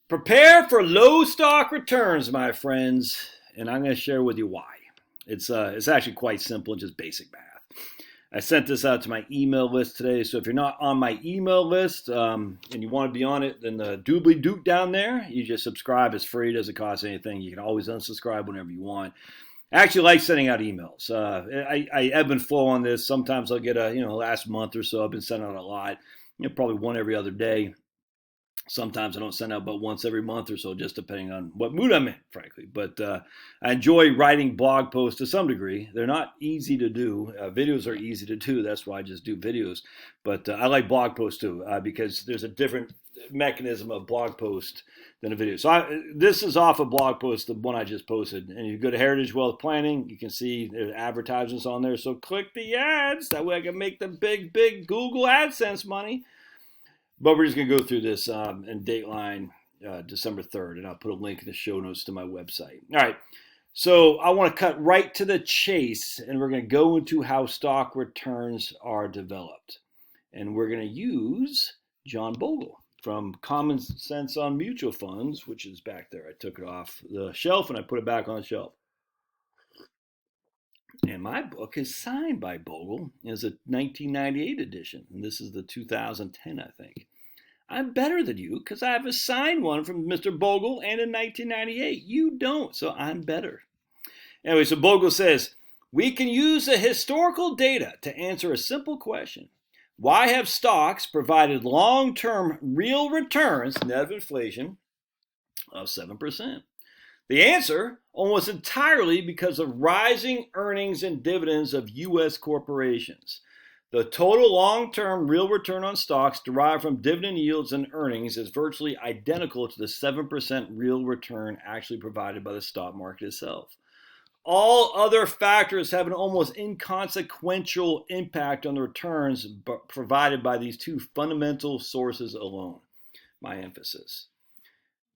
Prepare for low stock returns, my friends, and I'm going to share with you why. It's actually quite simple and just basic math. I sent this out to my email list today, so if you're not on my email list and you want to be on it, then the doobly doop down there, you just subscribe. It's free, doesn't cost anything. You can always unsubscribe whenever you want. I actually like sending out emails. I ebb and flow on this. Sometimes I'll get last month or so I've been sending out a lot, probably one every other day. Sometimes I don't send out but once every month or so, just depending on what mood I'm in, frankly. But I enjoy writing blog posts to some degree. They're not easy to do. Videos are easy to do. That's why I just do videos. But I like blog posts too because there's a different mechanism of blog post than a video. So this is off a blog post, the one I just posted. And you go to Heritage Wealth Planning, you can see there's advertisements on there. So click the ads. That way I can make the big Google AdSense money. But we're just going to go through this in Dateline December 3rd, and I'll put a link in the show notes to my website. All right, so I want to cut right to the chase, and we're going to go into how stock returns are developed. And we're going to use John Bogle from Common Sense on Mutual Funds, which is back there. I took it off the shelf, and I put it back on the shelf. And my book is signed by Bogle. It's a 1998 edition, and this is the 2010, I think. I'm better than you because I have a signed one from Mr. Bogle and in 1998. You don't, so I'm better. Anyway, so Bogle says, we can use the historical data to answer a simple question. Why have stocks provided long-term real returns, net of inflation, of 7%? The answer, almost entirely because of rising earnings and dividends of U.S. corporations. The total long-term real return on stocks derived from dividend yields and earnings is virtually identical to the 7% real return actually provided by the stock market itself. All other factors have an almost inconsequential impact on the returns provided by these two fundamental sources alone. My emphasis.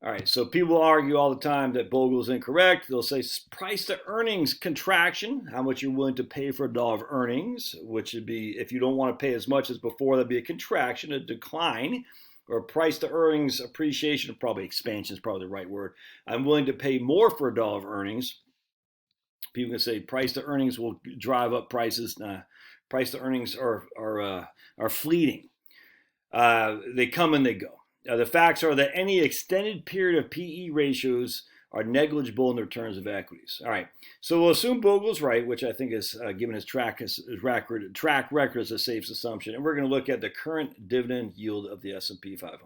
All right, so people argue all the time that Bogle is incorrect. They'll say price to earnings contraction, how much you're willing to pay for a dollar of earnings, which would be, if you don't want to pay as much as before, that'd be a contraction, a decline, or price to earnings appreciation, probably expansion is probably the right word. I'm willing to pay more for a dollar of earnings. People can say price to earnings will drive up prices. Price to earnings are fleeting. They come and they go. The facts are that any extended period of PE ratios are negligible in the returns of equities. All right, so we'll assume Bogle's right, which I think is, given his track record, is a safe assumption. And we're going to look at the current dividend yield of the S&P 500.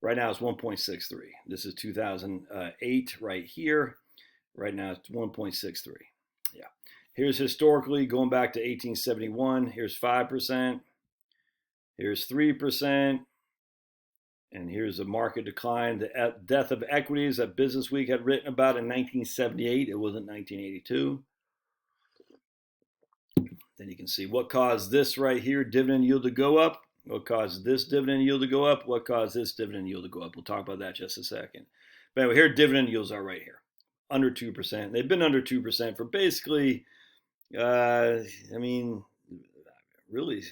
Right now it's 1.63. This is 2008 right here. Right now it's 1.63. Yeah. Here's historically going back to 1871. Here's 5%. Here's 3%. And here's the market decline, the death of equities that Business Week had written about in 1978. It wasn't 1982. Then you can see what caused this right here, dividend yield to go up. What caused this dividend yield to go up? What caused this dividend yield to go up? We'll talk about that just a second. But anyway, here dividend yields are right here, under 2%. They've been under 2% for basically, really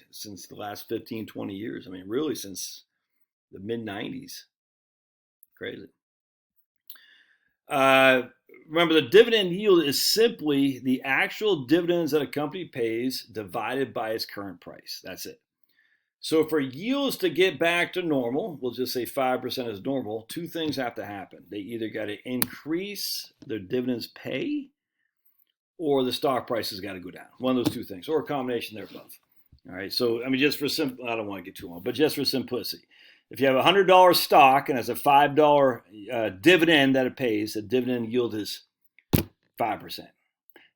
since the last 15, 20 years. Really since the mid-90s. Crazy. Remember, the dividend yield is simply the actual dividends that a company pays divided by its current price. That's it. So for yields to get back to normal, we'll just say 5% is normal, two things have to happen. They either got to increase their dividends pay or the stock price has got to go down. One of those two things, or a combination thereof. All right, so just for simple, I don't want to get too long, but just for simplicity. If you have a $100 stock and has a $5 dividend that it pays, the dividend yield is 5%.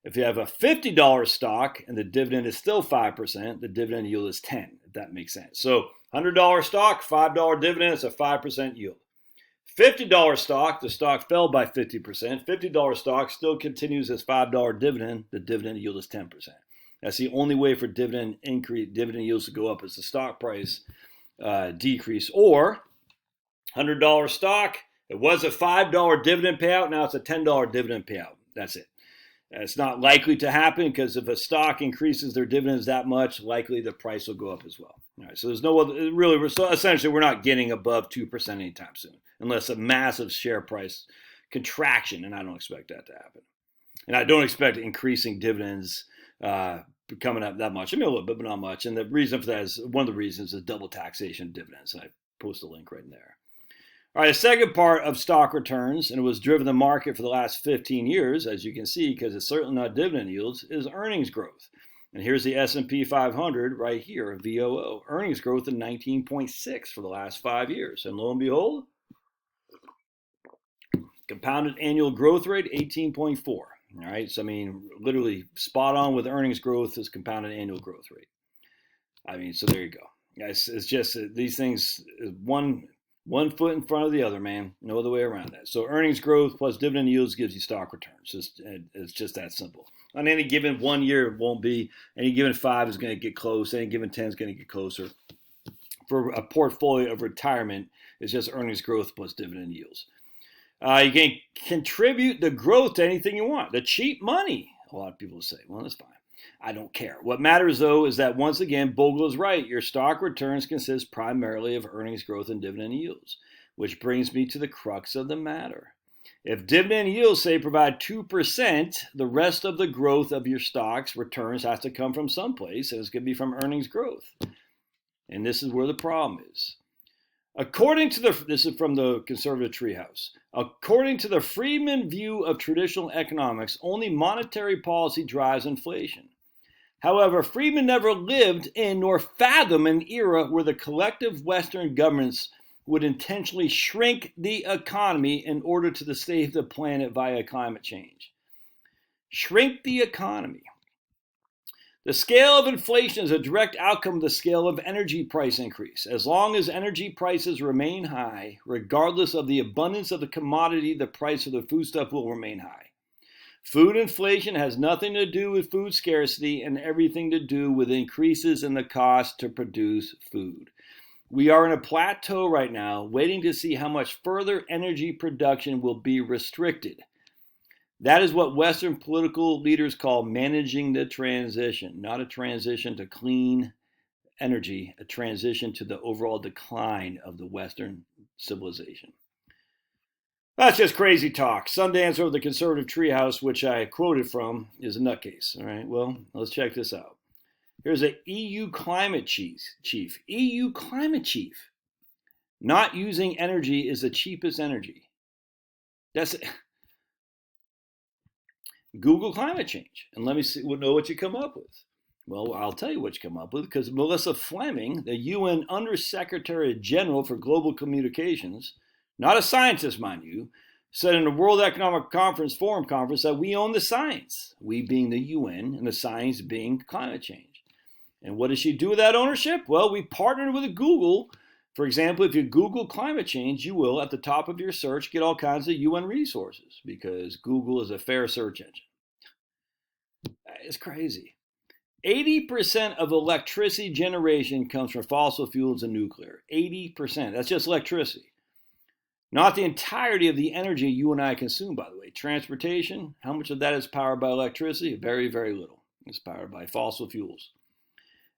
If you have a $50 stock and the dividend is still 5%, the dividend yield is 10%, if that makes sense. So $100 stock, $5 dividend, it's a 5% yield. $50 stock, the stock fell by 50%. $50 stock still continues as $5 dividend, the dividend yield is 10%. That's the only way for dividend yields to go up is the stock price decrease, or $100 stock, it was a $5 dividend payout, now it's a $10 dividend payout. That's it. It's not likely to happen because if a stock increases their dividends that much, likely the price will go up as well. All right, so there's no other, really, so essentially we're not getting above 2% anytime soon, unless a massive share price contraction, and I don't expect that to happen. And I don't expect increasing dividends coming up that much. I mean, a little bit, but not much. And the reason for that is, one of the reasons is double taxation of dividends. And I post a link right in there. All right, the second part of stock returns, and it was driven the market for the last 15 years, as you can see, because it's certainly not dividend yields, is earnings growth. And here's the S&P 500 right here, VOO. Earnings growth of 19.6 for the last 5 years. And lo and behold, compounded annual growth rate, 18.4. All right, so I mean, literally spot on with earnings growth is compounded annual growth rate. I mean, so there you go. It's just these things, one foot in front of the other, man. No other way around that. So earnings growth plus dividend yields gives you stock returns. It's just that simple. On any given 1 year, it won't be. Any given 5 is going to get close. Any given 10 is going to get closer. For a portfolio of retirement, it's just earnings growth plus dividend yields. You can contribute the growth to anything you want. The cheap money, a lot of people say. Well, that's fine. I don't care. What matters, though, is that once again, Bogle is right. Your stock returns consist primarily of earnings growth and dividend yields, which brings me to the crux of the matter. If dividend yields, say, provide 2%, the rest of the growth of your stock's returns has to come from someplace, and it's going to be from earnings growth. And this is where the problem is. This is from the Conservative Treehouse. According to the Friedman view of traditional economics, only monetary policy drives inflation. However, Friedman never lived in nor fathomed an era where the collective Western governments would intentionally shrink the economy in order to save the planet via climate change. Shrink the economy. The scale of inflation is a direct outcome of the scale of energy price increase. As long as energy prices remain high, regardless of the abundance of the commodity, the price of the foodstuff will remain high. Food inflation has nothing to do with food scarcity and everything to do with increases in the cost to produce food. We are in a plateau right now, waiting to see how much further energy production will be restricted. That is what Western political leaders call managing the transition, not a transition to clean energy, a transition to the overall decline of the Western civilization. That's just crazy talk. Sundance over the Conservative Treehouse, which I quoted from, is a nutcase. All right, well, let's check this out. Here's an EU climate chief. EU climate chief. Not using energy is the cheapest energy. That's it. Google climate change, and let me know what you come up with. Well, I'll tell you what you come up with, because Melissa Fleming, the UN Undersecretary General for Global Communications, not a scientist, mind you, said in the World Economic Forum conference that we own the science, we being the UN and the science being climate change. And what does she do with that ownership? Well, we partnered with Google. For example, if you Google climate change, you will, at the top of your search, get all kinds of UN resources because Google is a fair search engine. It's crazy. 80% of electricity generation comes from fossil fuels and nuclear. 80%. That's just electricity. Not the entirety of the energy you and I consume, by the way. Transportation, how much of that is powered by electricity? Very, very little. It's powered by fossil fuels.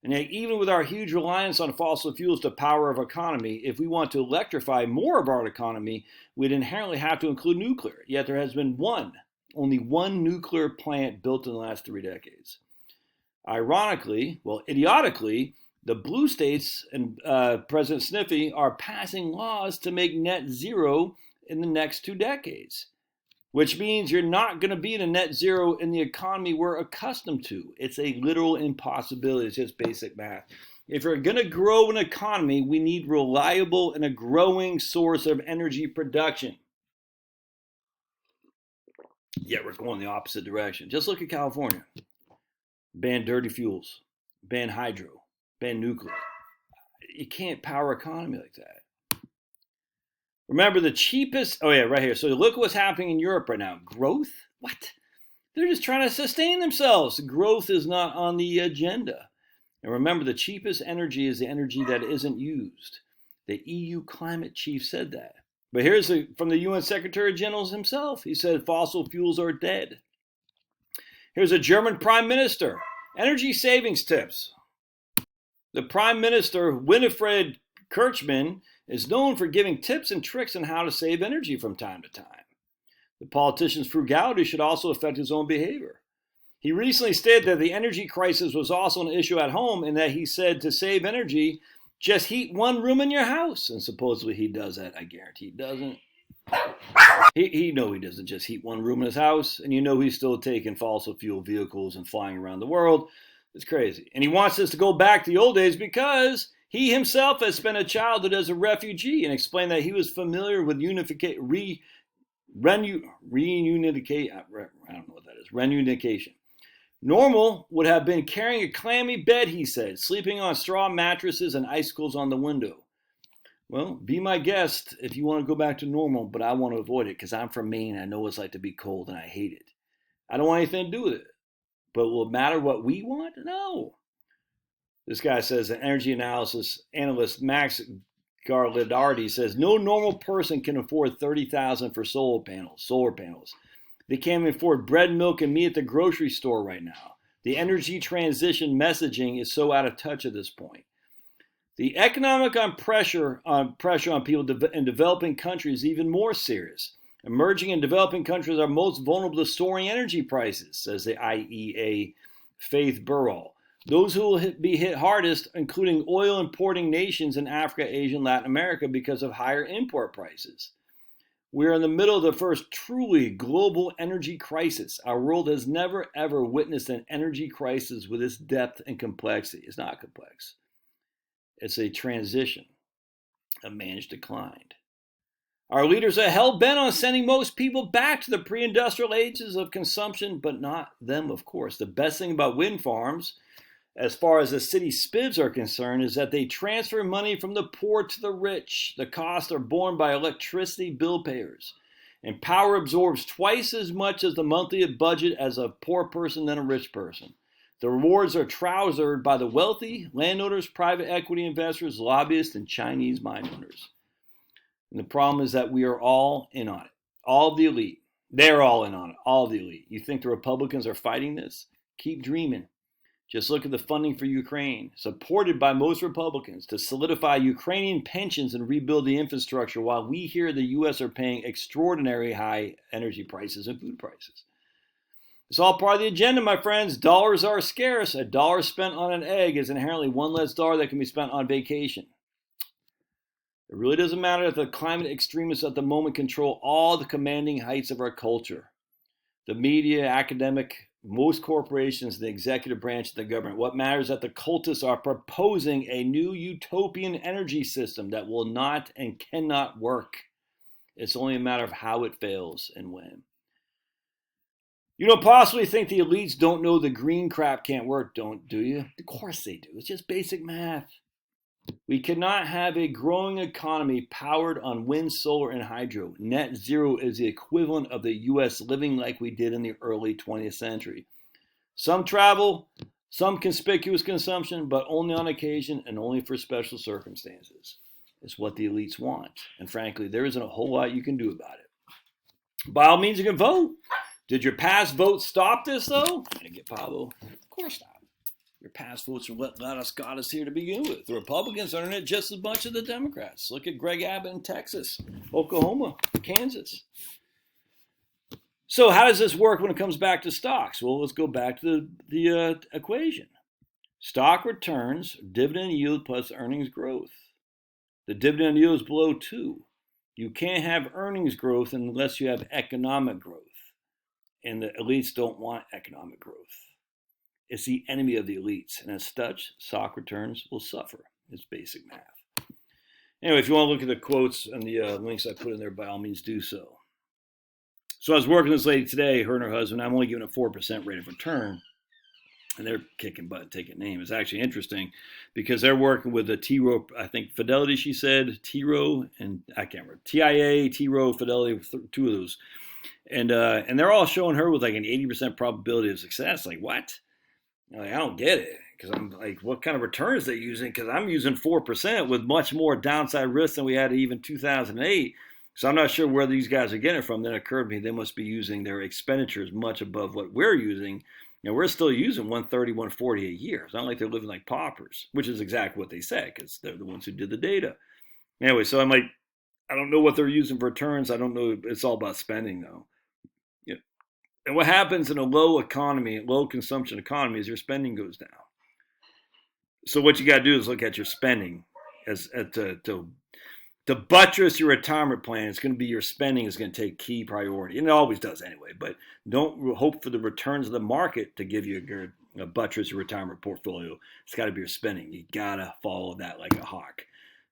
And yet, even with our huge reliance on fossil fuels to power our economy, if we want to electrify more of our economy, we'd inherently have to include nuclear. Yet there has been only one nuclear plant built in the last 3 decades. Ironically, idiotically, the blue states and President Sniffy are passing laws to make net zero in the next 2 decades, which means you're not going to be in a net zero in the economy we're accustomed to. It's a literal impossibility. It's just basic math. If you're going to grow an economy, we need reliable and a growing source of energy production. Yet we're going the opposite direction. Just look at California. Ban dirty fuels, ban hydro, ban nuclear. You can't power an economy like that. Remember the cheapest, right here. So look what's happening in Europe right now. Growth? What? They're just trying to sustain themselves. Growth is not on the agenda. And remember, the cheapest energy is the energy that isn't used. The EU climate chief said that. But here's from the UN Secretary General himself. He said fossil fuels are dead. Here's a German prime minister. Energy savings tips. The prime minister, Winifred Kirchmann, is known for giving tips and tricks on how to save energy from time to time. The politician's frugality should also affect his own behavior. He recently stated that the energy crisis was also an issue at home and that he said to save energy, just heat one room in your house. And supposedly he does that. I guarantee he doesn't. He doesn't just heat one room in his house. And he's still taking fossil fuel vehicles and flying around the world. It's crazy. And he wants us to go back to the old days because he himself has spent a childhood as a refugee and explained that he was familiar with reunification. I don't know what that is. Reunification. Normal would have been carrying a clammy bed, he said, sleeping on straw mattresses and icicles on the window. Well, be my guest if you want to go back to normal, but I want to avoid it because I'm from Maine. I know what it's like to be cold and I hate it. I don't want anything to do with it. But will it matter what we want? No. This guy says, an energy analyst Max Garlidardi says, no normal person can afford $30,000 for solar panels. They can't afford bread, milk, and meat at the grocery store right now. The energy transition messaging is so out of touch at this point. The economic pressure on people in developing countries is even more serious. Emerging and developing countries are most vulnerable to soaring energy prices, says the IEA Faith Burrell. Those who will be hit hardest, including oil importing nations in Africa, Asia, and Latin America because of higher import prices. We're in the middle of the first truly global energy crisis. Our world has never, ever witnessed an energy crisis with this depth and complexity. It's not complex. It's a transition. A man's declined. Our leaders are hell-bent on sending most people back to the pre-industrial ages of consumption, but not them, of course. The best thing about wind farms, as far as the city spivs are concerned, is that they transfer money from the poor to the rich. The costs are borne by electricity bill payers. And power absorbs twice as much as the monthly budget as a poor person than a rich person. The rewards are trousered by the wealthy, landowners, private equity investors, lobbyists, and Chinese mine owners. And the problem is that we are all in on it. All of the elite. They're all in on it. All of the elite. You think the Republicans are fighting this? Keep dreaming. Just look at the funding for Ukraine, supported by most Republicans to solidify Ukrainian pensions and rebuild the infrastructure, while we here in the U.S. are paying extraordinary high energy prices and food prices. It's all part of the agenda, my friends. Dollars are scarce. A dollar spent on an egg is inherently one less dollar that can be spent on vacation. It really doesn't matter if the climate extremists at the moment control all the commanding heights of our culture. The media, academic, most corporations, the executive branch of the government. What matters is that the cultists are proposing a new utopian energy system that will not and cannot work. It's only a matter of how it fails and when. You don't possibly think the elites don't know the green crap can't work, do you? Of course they do. It's just basic math. We cannot have a growing economy powered on wind, solar, and hydro. Net zero is the equivalent of the U.S. living like we did in the early 20th century. Some travel, some conspicuous consumption, but only on occasion and only for special circumstances. It's what the elites want. And frankly, there isn't a whole lot you can do about it. By all means, you can vote. Did your past votes stop this, though? I get Pablo. Of course not. Your past votes are what got us here to begin with. The Republicans are in it just as much as the Democrats. Look at Greg Abbott in Texas, Oklahoma, Kansas. So how does this work when it comes back to stocks? Well, let's go back to the equation. Stock returns, dividend yield plus earnings growth. The dividend yield is below 2. You can't have earnings growth unless you have economic growth. And the elites don't want economic growth. It's the enemy of the elites, and as such, stock returns will suffer. It's basic math. Anyway, if you want to look at the quotes and the links I put in there, by all means do so. So I was working with this lady today, her and her husband. I'm only giving a 4% rate of return, and they're kicking butt, taking name. It's actually interesting because they're working with a T-Row, I think Fidelity, she said, T-Row, and I can't remember, TIA, T-Row, Fidelity, two of those. And they're all showing her with like an 80% probability of success. Like, what? Like, I don't get it, because I'm like, what kind of returns are they using? Because I'm using 4% with much more downside risk than we had even 2008. So I'm not sure where these guys are getting it from. Then it occurred to me they must be using their expenditures much above what we're using, we're still using 130, 140 a year. It's not like they're living like paupers, which is exactly what they say because they're the ones who did the data. Anyway, so I'm like, I don't know what they're using for returns. I don't know. It's all about spending, though. Yeah. And what happens in a low economy, low consumption economy, is your spending goes down. So what you got to do is look at your spending as to buttress your retirement plan. It's going to be your spending is going to take key priority, and it always does anyway. But don't hope for the returns of the market to give you a good buttress your retirement portfolio. It's got to be your spending. You got to follow that like a hawk.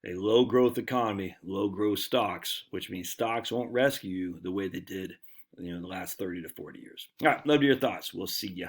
A low growth economy, low growth stocks, which means stocks won't rescue you the way they did, the last 30 to 40 years. All right, love to your thoughts. We'll see ya.